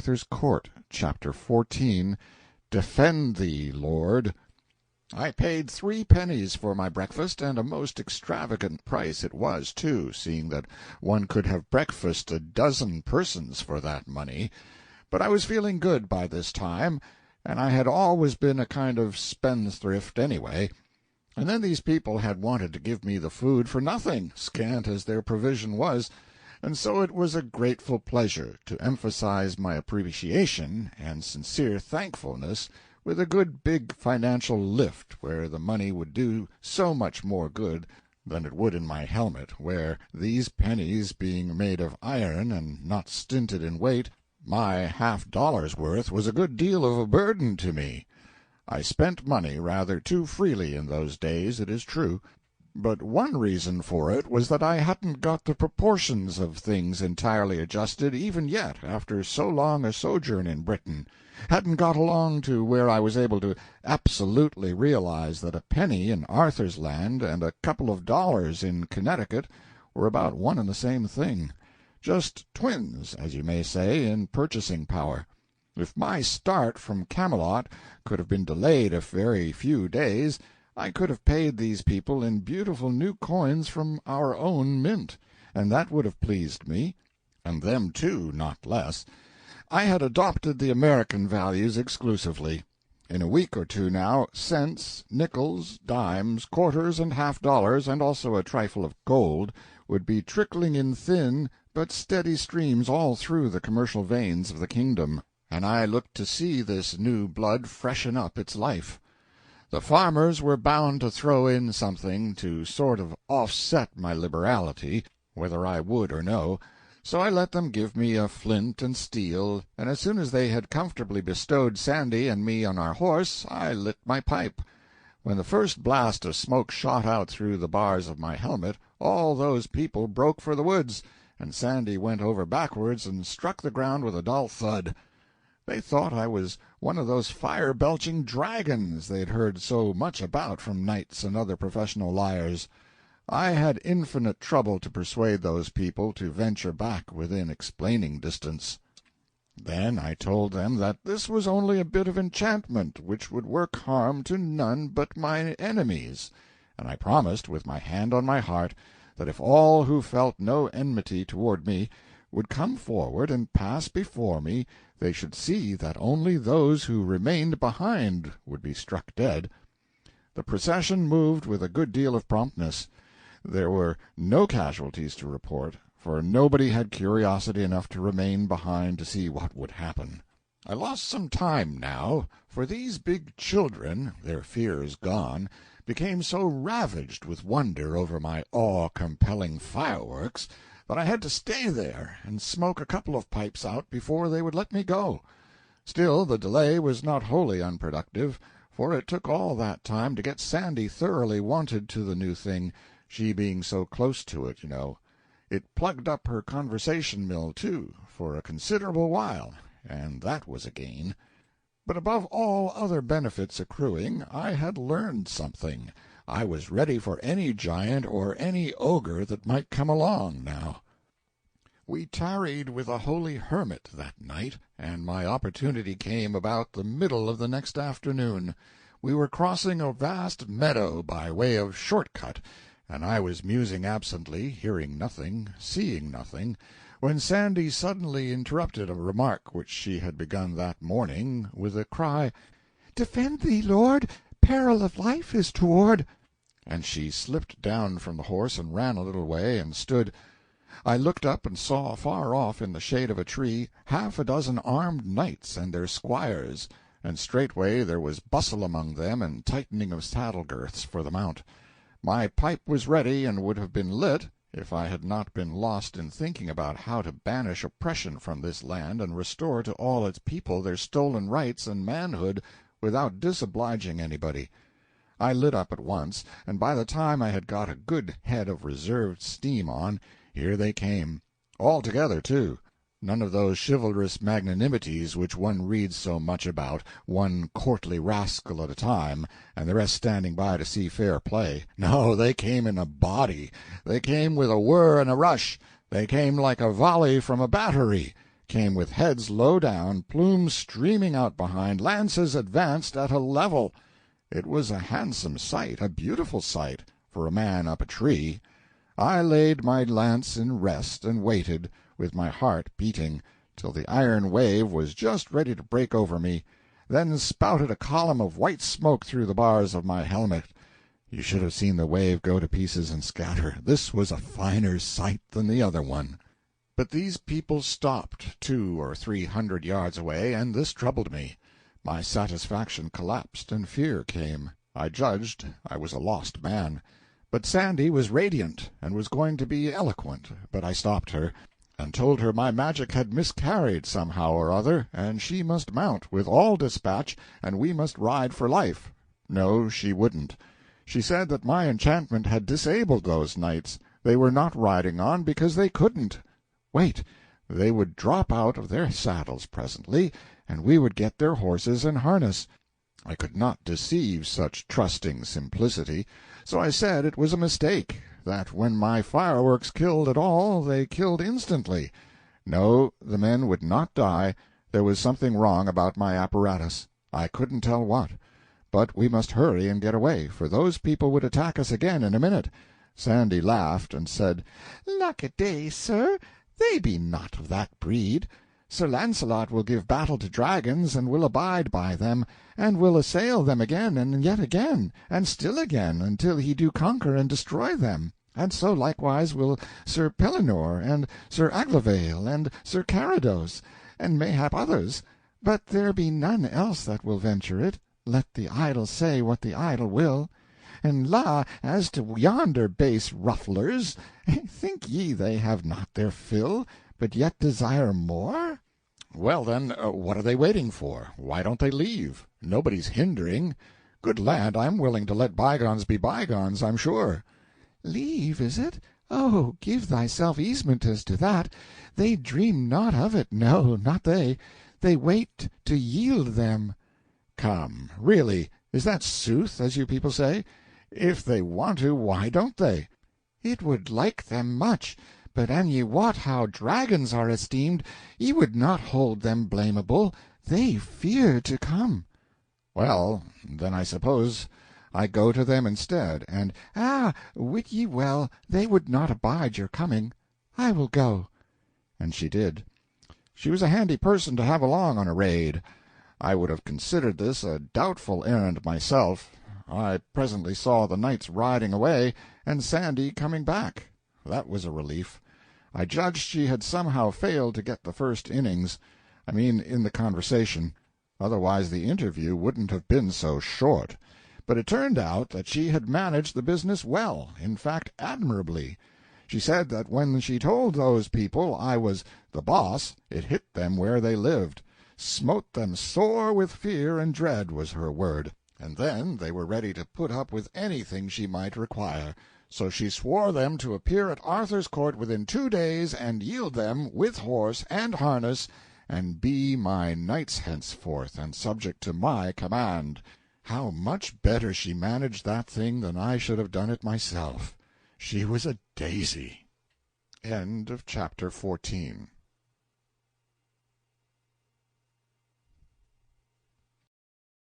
Arthur's Court, Chapter 14, Defend Thee, Lord. I paid 3 pennies for my breakfast, and a most extravagant price it was, too, seeing that one could have breakfasted a dozen persons for that money. But I was feeling good by this time, and I had always been a kind of spendthrift anyway. And then these people had wanted to give me the food for nothing, scant as their provision was, and so it was a grateful pleasure to emphasize my appreciation and sincere thankfulness with a good big financial lift where the money would do so much more good than it would in my helmet, where, these pennies being made of iron and not stinted in weight, my $half-dollar's worth was a good deal of a burden to me. I spent money rather too freely in those days, it is true, but one reason for it was that I hadn't got the proportions of things entirely adjusted even yet after so long a sojourn in Britain, hadn't got along to where I was able to absolutely realize that a penny in Arthur's Land and a couple of dollars in Connecticut were about one and the same thing, just twins, as you may say, in purchasing power. If my start from Camelot could have been delayed a very few days, I could have paid these people in beautiful new coins from our own mint, and that would have pleased me, and them too, not less. I had adopted the American values exclusively. In a week or two now, cents, nickels, dimes, quarters, and $half-dollars, and also a trifle of gold, would be trickling in thin but steady streams all through the commercial veins of the kingdom, and I looked to see this new blood freshen up its life. The farmers were bound to throw in something to sort of offset my liberality, whether I would or no, so I let them give me a flint and steel, and as soon as they had comfortably bestowed Sandy and me on our horse, I lit my pipe. When the first blast of smoke shot out through the bars of my helmet, all those people broke for the woods, and Sandy went over backwards and struck the ground with a dull thud. They thought I was one of those fire-belching dragons they had heard so much about from knights and other professional liars. I had infinite trouble to persuade those people to venture back within explaining distance. Then I told them that this was only a bit of enchantment which would work harm to none but my enemies, and I promised, with my hand on my heart, that if all who felt no enmity toward me would come forward and pass before me, they should see that only those who remained behind would be struck dead. The procession moved with a good deal of promptness. There were no casualties to report, for nobody had curiosity enough to remain behind to see what would happen. I lost some time now, for these big children, their fears gone, became so ravaged with wonder over my awe-compelling fireworks that I had to stay there and smoke a couple of pipes out before they would let me go. Still, the delay was not wholly unproductive, for it took all that time to get Sandy thoroughly wonted to the new thing, she being so close to it, you know. It plugged up her conversation mill, too, for a considerable while, and that was a gain. But above all other benefits accruing, I had learned something. I was ready for any giant or any ogre that might come along now. We tarried with a holy hermit that night, and my opportunity came about the middle of the next afternoon. We were crossing a vast meadow by way of short-cut, and I was musing absently, hearing nothing, seeing nothing, when Sandy suddenly interrupted a remark which she had begun that morning with a cry, "Defend thee, Lord! Peril of life is toward—" and she slipped down from the horse and ran a little way and stood. I looked up and saw far off in the shade of a tree half a dozen armed knights and their squires, and straightway there was bustle among them and tightening of saddle-girths for the mount. My pipe was ready and would have been lit if I had not been lost in thinking about how to banish oppression from this land and restore to all its people their stolen rights and manhood without disobliging anybody. I lit up at once, and by the time I had got a good head of reserved steam on, here they came. All together, too. None of those chivalrous magnanimities which one reads so much about, one courtly rascal at a time, and the rest standing by to see fair play. No, they came in a body. They came with a whir and a rush. They came like a volley from a battery. came with heads low down, plumes streaming out behind, lances advanced at a level. It was a handsome sight, a beautiful sight, for a man up a tree. I laid my lance in rest and waited, with my heart beating, till the iron wave was just ready to break over me, then spouted a column of white smoke through the bars of my helmet. You should have seen the wave go to pieces and scatter. This was a finer sight than the other one. But these people stopped 200 or 300 yards away, and this troubled me. My satisfaction collapsed, and fear came. I judged I was a lost man. But Sandy was radiant, and was going to be eloquent, but I stopped her, and told her my magic had miscarried somehow or other, and she must mount with all dispatch, and we must ride for life. No, she wouldn't. She said that my enchantment had disabled those knights. They were not riding on because they couldn't. Wait, they would drop out of their saddles presently, and we would get their horses and harness. I could not deceive such trusting simplicity, so I said it was a mistake, that when my fireworks killed at all, they killed instantly. No, the men would not die. There was something wrong about my apparatus. I couldn't tell what. But we must hurry and get away, for those people would attack us again in a minute. Sandy laughed and said, "Lack a day, sir, they be not of that breed. Sir Launcelot will give battle to dragons, and will abide by them, and will assail them again, and yet again, and still again, until he do conquer and destroy them. And so likewise will Sir Pellinore, and Sir Aglovale, and Sir Carados, and mayhap others. But there be none else that will venture it, let the idle say what the idle will. And la, as to yonder base rufflers, think ye they have not their fill, but yet desire more?" "Well, then, what are they waiting for? Why don't they leave? Nobody's hindering. Good land, I'm willing to let bygones be bygones, I'm sure." "Leave, is it? Oh, give thyself easement as to that. They dream not of it, no, not they. They wait to yield them." "Come, really, is that sooth, as you people say? If they want to, why don't they?" "It would like them much, but an ye wot how dragons are esteemed, ye would not hold them blamable. They fear to come." "Well, then I suppose I go to them instead, and—" "Ah, wit ye well they would not abide your coming. I will go." And she did. She was a handy person to have along on a raid. I would have considered this a doubtful errand myself. I presently saw the knights riding away, and Sandy coming back. That was a relief. I judged she had somehow failed to get the first innings. I mean, in the conversation. Otherwise the interview wouldn't have been so short. But it turned out that she had managed the business well, in fact admirably. She said that when she told those people I was the boss, it hit them where they lived. Smote them sore with fear and dread, was her word. And then they were ready to put up with anything she might require. So she swore them to appear at Arthur's court within 2 days, and yield them, with horse and harness, and be my knights henceforth, and subject to my command. How much better she managed that thing than I should have done it myself. She was a daisy. End of chapter 14.